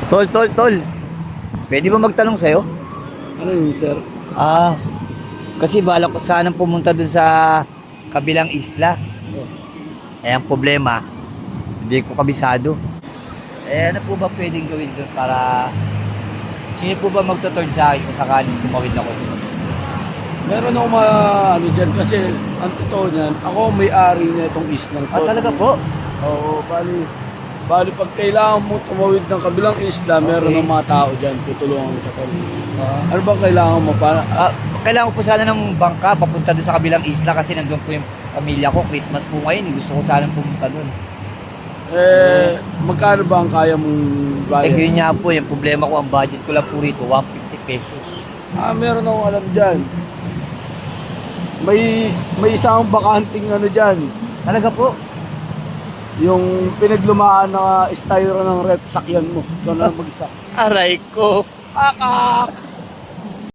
Tol. Pwede ba magtanong sa'yo? Ano yun, sir? Ah, kasi balak ko sanang pumunta dun sa kabilang isla. Oh. Eh, ang problema, hindi ko kabisado. Eh, ano po ba pwedeng gawin dun para... Sino po ba magtuturn sa akin kung sakaling tumawid ako dun? Meron ako ano dyan kasi ang totoo niyan, ako ang may-ari na itong islang to. Ah, talaga po? Oo, bali pag kailangan mo tumawid ng kabilang isla, meron Okay. ng mga tao dyan, tutulungan ka tol. Ano bang kailangan mo para? Kailangan ko po sana ng bangka papunta dun sa kabilang isla kasi nandun po yung pamilya ko. Christmas po ngayon. Gusto ko sanang pumunta dun. Magkano ba ang kaya mong Eh, bayad? yun nga po, yung problema ko, ang budget ko lang po rito, 150 pesos. Meron akong alam dyan. May isang bakanting ano dyan. Talaga po? Yung pinaglumaan na styro ng rep, sakyan mo. Ikaw na mag-isa. Aray ko. Akak!